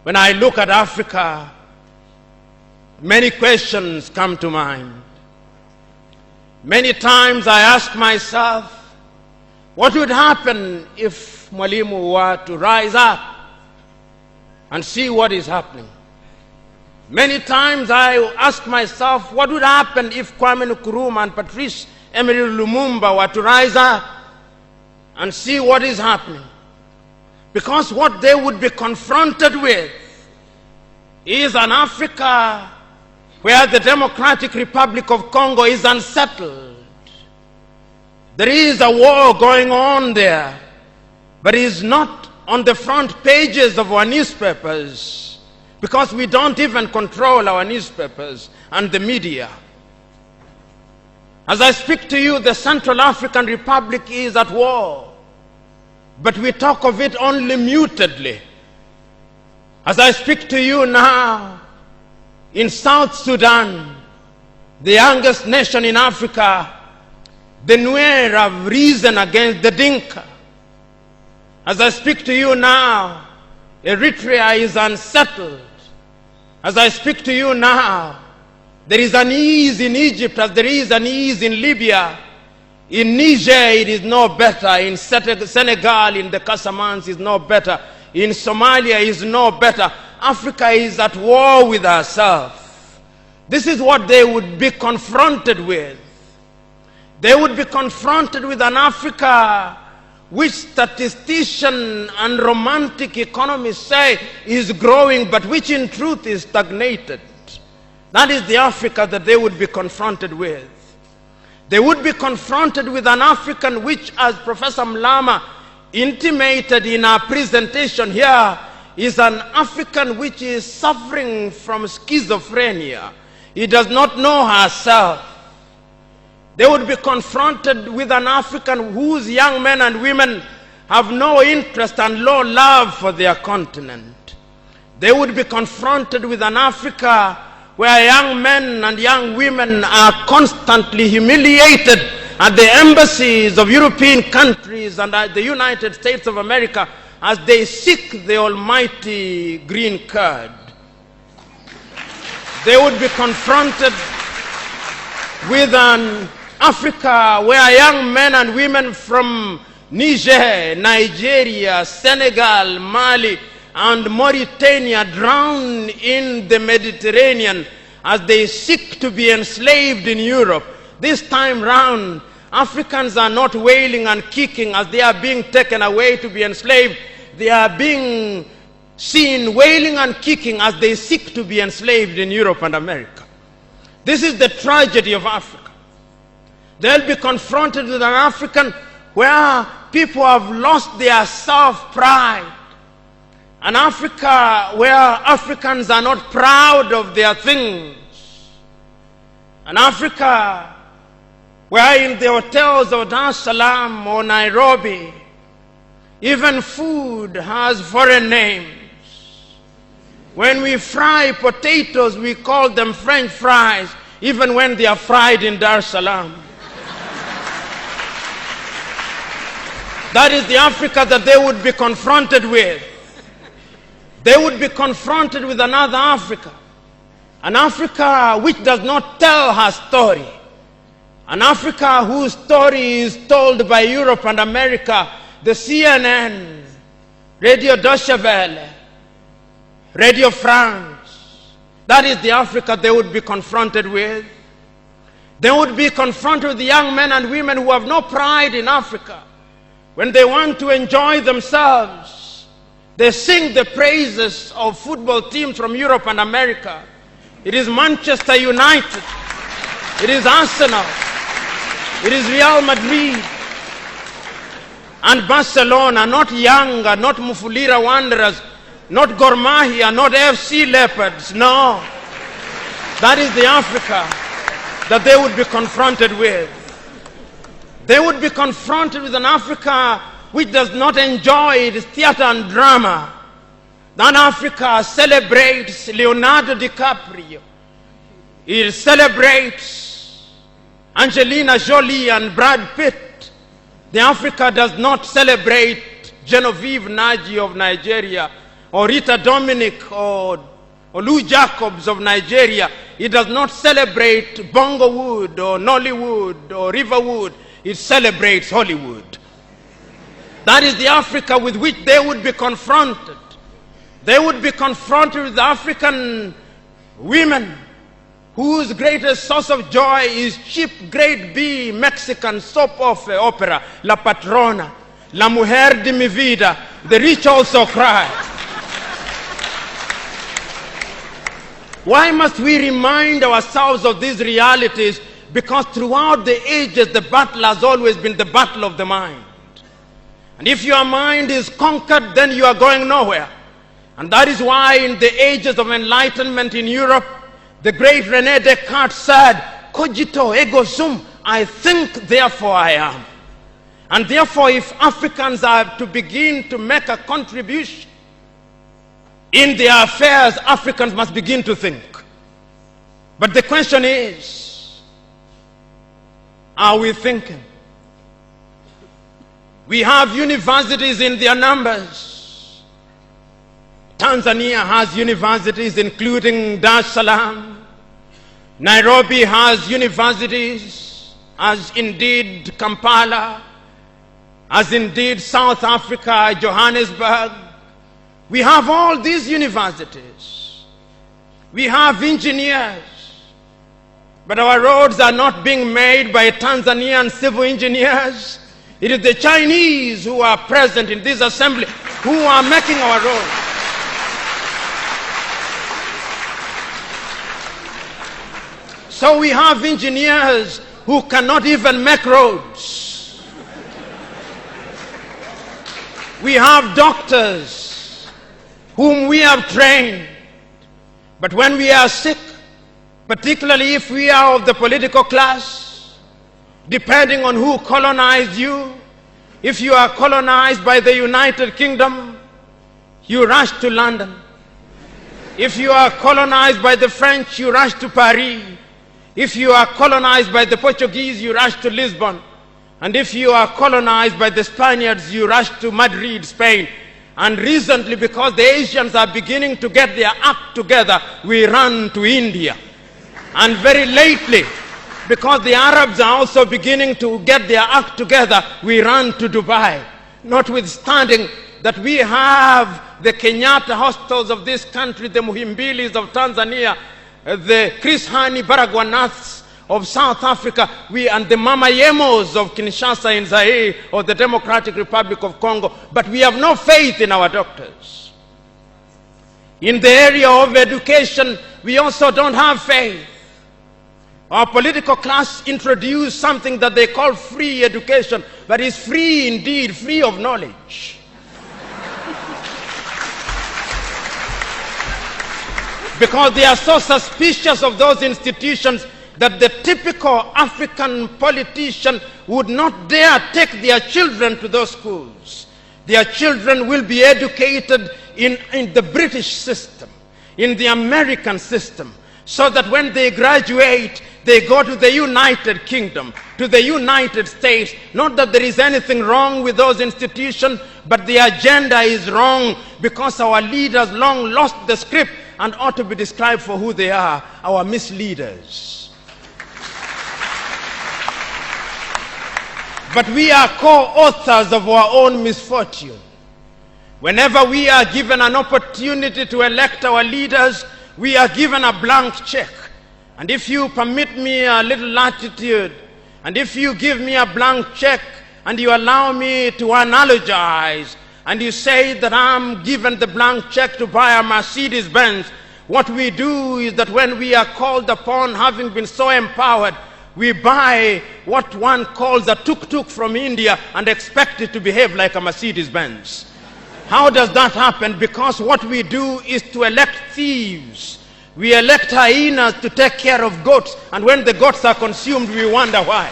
When I look at Africa, many questions come to mind. Many times I ask myself, what would happen if Mwalimu were to rise up and see what is happening? Many times I ask myself, what would happen if Kwame Nkrumah and Patrice Emery Lumumba were to rise up and see what is happening? Because what they would be confronted with is an Africa where the Democratic Republic of Congo is unsettled. There is a war going on there, but it is not on the front pages of our newspapers because we don't even control our newspapers and the media. As I speak to you, the Central African Republic is at war, but we talk of it only mutedly. As I speak to you now, in South Sudan, the youngest nation in Africa, the Nuer have risen against the Dinka. As I speak to you now, Eritrea is unsettled. As I speak to you now, there is an ease in Egypt as there is an ease in Libya. In Niger, it is no better. In Senegal, in the Casamance, it is no better. In Somalia, it is no better. Africa is at war with herself. This is what they would be confronted with. They would be confronted with an Africa which statisticians and romantic economists say is growing, but which in truth is stagnated. That is the Africa that they would be confronted with. They would be confronted with an African which, as Professor Mlama intimated in our presentation here, is an African which is suffering from schizophrenia. He does not know herself. They would be confronted with an African whose young men and women have no interest and low love for their continent. They would be confronted with an Africa where young men and young women are constantly humiliated at the embassies of European countries and at the United States of America as they seek the almighty green card. They would be confronted with an Africa where young men and women from Niger, Nigeria, Senegal, Mali, and Mauritania drown in the Mediterranean as they seek to be enslaved in Europe. This time round, Africans are not wailing and kicking as they are being taken away to be enslaved. They are being seen wailing and kicking as they seek to be enslaved in Europe and America. This is the tragedy of Africa. They'll be confronted with an African where people have lost their self-pride. An Africa where Africans are not proud of their things. An Africa where in the hotels of Dar es Salaam or Nairobi, even food has foreign names. When we fry potatoes, we call them French fries, even when they are fried in Dar es Salaam. That is the Africa that they would be confronted with. They would be confronted with another Africa. An Africa which does not tell her story. An Africa whose story is told by Europe and America, the CNN, Radio Deutsche Welle, Radio France. That is the Africa they would be confronted with. They would be confronted with the young men and women who have no pride in Africa. When they want to enjoy themselves, they sing the praises of football teams from Europe and America. It is Manchester United. It is Arsenal. It is Real Madrid. And Barcelona, not Yanga, not Mufulira Wanderers, not Gor Mahia, not FC Leopards. No. That is the Africa that they would be confronted with. They would be confronted with an Africa which does not enjoy its theater and drama. That Africa celebrates Leonardo DiCaprio. It celebrates Angelina Jolie and Brad Pitt. The Africa does not celebrate Genevieve Naji of Nigeria or Rita Dominic or Lou Jacobs of Nigeria. It does not celebrate Bongowood or Nollywood or Riverwood. It celebrates Hollywood. That is the Africa with which they would be confronted. They would be confronted with African women whose greatest source of joy is cheap grade B Mexican soap opera, La Patrona, La Mujer de mi Vida, The Rich Also Cry. Why must we remind ourselves of these realities? Because throughout the ages, the battle has always been the battle of the mind. And if your mind is conquered, then you are going nowhere. And that is why in the ages of enlightenment in Europe, the great René Descartes said, cogito ergo sum, I think, therefore I am. And therefore, if Africans are to begin to make a contribution in their affairs, Africans must begin to think. But the question is, are we thinking? We have universities in their numbers. Tanzania has universities including Dar es Salaam. Nairobi has universities, as indeed Kampala, as indeed South Africa, Johannesburg. We have all these universities. We have engineers. But our roads are not being made by Tanzanian civil engineers. It is the Chinese who are present in this assembly who are making our roads. So we have engineers who cannot even make roads. We have doctors whom we have trained. But when we are sick, particularly if we are of the political class, depending on who colonized you, if you are colonized by the United Kingdom, you rush to London. If you are colonized by the French, you rush to Paris. If you are colonized by the Portuguese, you rush to Lisbon. And if you are colonized by the Spaniards, you rush to Madrid, Spain. And recently, because the Asians are beginning to get their act together, we run to India. And very lately, because the Arabs are also beginning to get their act together, we run to Dubai. Notwithstanding that we have the Kenyatta hostels of this country, the Muhimbilis of Tanzania, the Chris Hani Baragwanaths of South Africa, and the Mama Yemos of Kinshasa in Zaire or the Democratic Republic of Congo, but we have no faith in our doctors. In the area of education, we also don't have faith. Our political class introduced something that they call free education, but it's free indeed, free of knowledge. Because they are so suspicious of those institutions that the typical African politician would not dare take their children to those schools. Their children will be educated in the British system, in the American system, so that when they graduate, they go to the United Kingdom, to the United States. Not that there is anything wrong with those institutions, but the agenda is wrong because our leaders long lost the script and ought to be described for who they are, our misleaders. But we are co-authors of our own misfortune. Whenever we are given an opportunity to elect our leaders, we are given a blank check. And if you permit me a little latitude, and if you give me a blank check, and you allow me to analogize, and you say that I'm given the blank check to buy a Mercedes-Benz, what we do is that when we are called upon, having been so empowered, we buy what one calls a tuk-tuk from India and expect it to behave like a Mercedes-Benz. How does that happen? Because what we do is to elect thieves. We elect hyenas to take care of goats, and when the goats are consumed, we wonder why.